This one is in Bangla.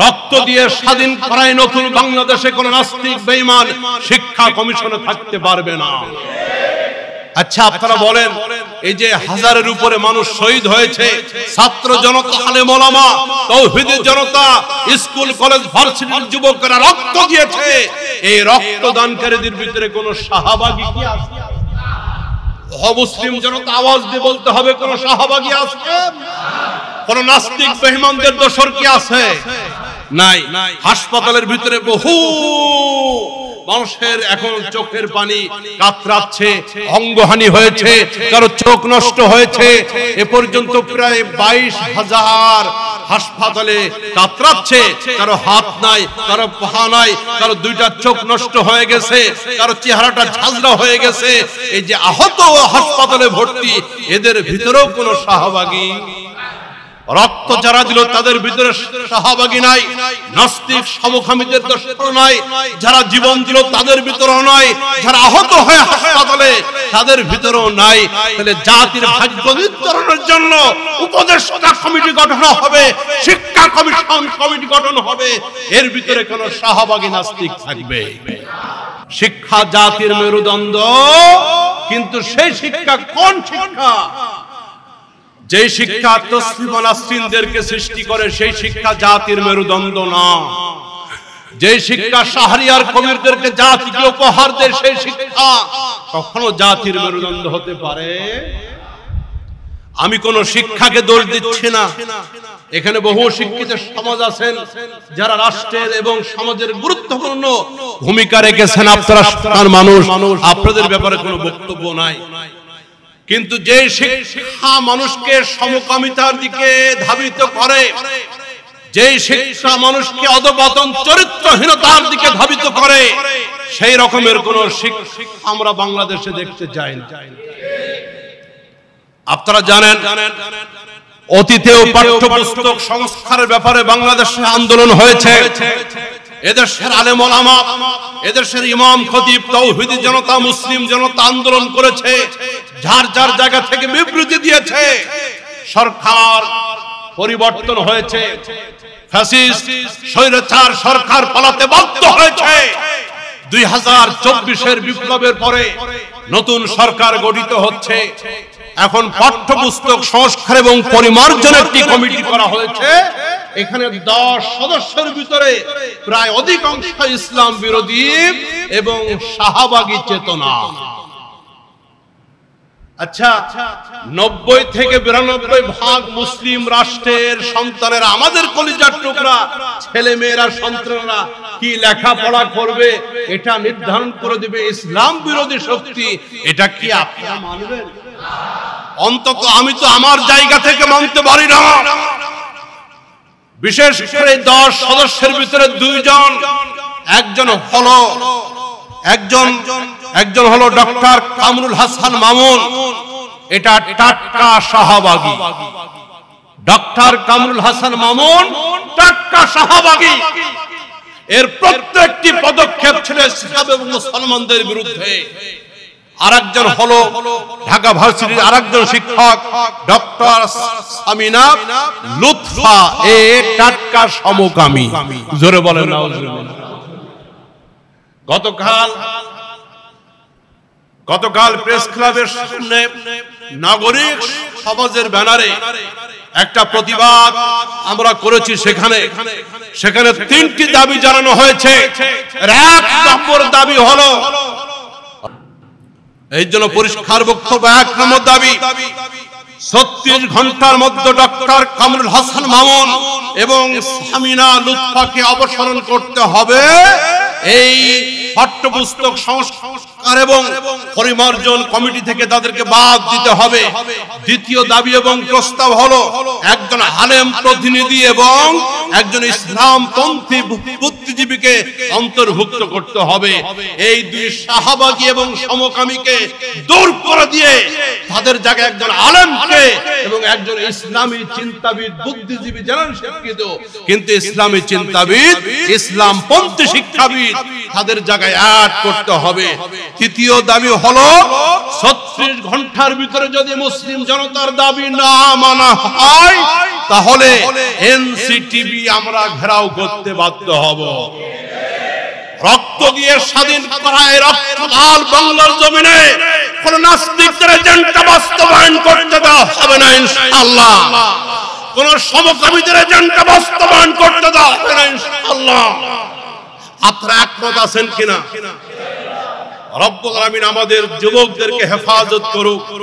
রক্ত দিয়ে স্বাধীন করায় নতুন বাংলাদেশে কোন নাস্তিক বেঈমান শিক্ষা কমিশনে থাকতে পারবে না। আচ্ছা আপনারা বলেন, এই যে হাজারের উপরে মানুষ শহীদ হয়েছে, ছাত্র জনতা, আলেম ওলামা, তাওহীদের জনতা, স্কুল কলেজ ভার্সিটির যুবকরা রক্ত দিয়েছে, এই রক্তদানকারীদের ভিতরে কোন সাহাবাগী কি আছে? মুসলিম জনতা আওয়াজ দিয়ে বলতে হবে, কোন সাহাবাগী আছে? কোন নাস্তিক বেঈমানদের দোসর কি আছে? নাই। হাসপাতালের ভিতরে বহু মানুষের এখন চোখের পানি কাতরাচ্ছে, অঙ্গহানি হয়েছে, কারো চোখ নষ্ট হয়েছে। এ পর্যন্ত প্রায় 22,000 হাসপাতালে কাতরাচ্ছে, কারো হাত নাই, কারো পা নাই, কারো দুইটা চোখ নষ্ট হয়ে গেছে, কারো চেহারাটা ঝাঁঝরা হয়ে গেছে। এই যে আহত হাসপাতালে ভর্তি, এদের ভিতরেও কোনো সাহাবাগী, রক্ত যারা দিল তাদের ভিতরে সাহাবাগী নাই, নাস্তিক সমকামীদের দোষর নাই, যারা জীবন দিল তাদের ভিতরেও নাই, যারা আহত হয়ে হাসপাতালে তাদের ভিতরেও নাই। তাহলে জাতির ভাগ্য নির্ধারণের জন্য উপদেষ্টা কমিটি গঠন হবে, শিক্ষা কমিশন কমিটি গঠন হবে, এর ভিতরে কোন সাহাবাগী নাস্তিক থাকবে? শিক্ষা জাতির মেরুদণ্ড, কিন্তু সেই শিক্ষা কোন শিক্ষা? যে শিক্ষা তসলিমা নাসরিনদেরকে সৃষ্টি করে সেই শিক্ষা জাতির মেরুদণ্ড না। যে শিক্ষা শাহরিয়ার কবিরদেরকে জাতিকে উপহার দেয় সেই শিক্ষা কখনো জাতির মেরুদণ্ড হতে পারে? আমি কোন শিক্ষাকে দোষ দিচ্ছি না, এখানে বহু শিক্ষিত সমাজ আছেন যারা রাষ্ট্রের এবং সমাজের গুরুত্বপূর্ণ ভূমিকা রেখেছেন। আপনারা সাধারণ মানুষ, আপনাদের ব্যাপারে কোনো বক্তব্য নাই। কিন্তু যে শিক্ষা মানুষকে সমকামিতার দিকে ধাবিত করে, যে শিক্ষা মানুষকে অধঃপতন চরিত্রহীনতার দিকে ধাবিত করে, সেই রকমের কোন শিক্ষা আমরা বাংলাদেশে দেখতে চাই না। আপনারা জানেন অতীতেও পাঠ্যপুস্তক সংস্কারের ব্যাপারে বাংলাদেশে আন্দোলন হয়েছে। এদেশের আলেম ওলামা, এদেশের ইমাম খতিব, তাওহীদি জনতা, মুসলিম জনতা আন্দোলন করেছে, যার যার জায়গা থেকে বিবৃতি দিয়েছে। সরকার পরিবর্তন হয়েছে, ফ্যাসিস্ট স্বৈরাচার সরকার পালাতে বাধ্য হয়েছে। 2024-এর বিপ্লবের পরে নতুন সরকার গঠিত হচ্ছে। এখন পাঠ্যপুস্তক সংস্কার এবং পরিমার্জনের একটি কমিটি করা হয়েছে। এখানে 10 সদস্যের ভিতরে প্রায় অধিকাংশ ইসলাম বিরোধী এবং শাহবাগী চেতনা। আচ্ছা, 90 থেকে 92% মুসলিম রাষ্ট্রের সন্তানেরা, আমাদের কলিজার টুকরা ছেলে মেয়েরা, সন্তানেরা কি লেখাপড়া করবে এটা নির্ধারণ করে দিবে ইসলাম বিরোধী শক্তি। এটা কি আপনারা মানবেন? অন্তত আমি তো আমার জায়গা থেকে মানতে পারি না। বিশেষ করে 10 সদস্যের ভিতরে 2 জন, একজন হলো ডক্টর কামরুল হাসান মামুন, এটা টাটকা শাহবাগী। ডক্টর কামরুল হাসান মামুন টাটকা শাহবাগী। এর প্রত্যেকটি পদক্ষেপ ছিল ইসলাম এবং মুসলমানদের বিরুদ্ধে। আরেকজন হলো ঢাকা ভার্সিটির আরেকজন শিক্ষক ডক্টর সামিনা লুৎফা, এ টাটকা সমকামী। জোরে বলেন নাউজুবিল্লাহ। গতকাল প্রেস ক্লাবের সামনে নাগরিক সমাজের ব্যানারে একটা প্রতিবাদ আমরা করেছি। সেখানে 3টি দাবি জানানো হয়েছে। 1 নম্বর দাবি হলো, এই জন্য পরিষ্কার বক্তব্য, 1 নম্বর দাবি 36 ঘন্টার মধ্যে ডক্টর কামরুল হাসান মামুন এবং সামিনা লুৎফাকে অপসারণ করতে হবে। এই পাঠ্যপুস্তক সংস্কার এবং পরিমার্জন কমিটি থেকে তাদেরকে বাদ দিতে হবে। দ্বিতীয় দাবি এবং প্রস্তাব হলো, একজন আলেম প্রতিনিধি এবং একজন ইসলামপন্থী বুদ্ধিজীবীকে অন্তর্ভুক্ত করতে হবে। এই 2 শাহবাগী এবং সমকামীকে দূর করে দিয়ে তাদের জায়গায় একজন আলেমকে এবং একজন ইসলামী চিন্তাবিদ বুদ্ধিজীবী, জানেন শিক্ষিত কিন্তু ইসলামী চিন্তাবিদ, ইসলামপন্থী শিক্ষাবিদ তাদের জায়গায় অ্যাড করতে হবে। তৃতীয় দাবি হলো 36 ঘন্টার ভিতরে যদি মুসলিম জনতার দাবি না মানা হয় তাহলে এনসিটিভি আমরা ঘেরাও করতে বাধ্য হব। রক্ত দিয়ে স্বাধীন করা এই রক্তলাল বাংলার জমিনে কোন নাস্তিকদের এজেন্ডা বাস্তবায়ন করতে দেওয়া হবে না ইনশাআল্লাহ। কোন সমকামীদের এজেন্ডা বাস্তবায়ন করতে দেওয়া হবে না ইনশাআল্লাহ। আপনারা একমত আছেন কিনা? রব্বুল আলামিন আমাদের যুবকদেরকে হেফাজত করুক।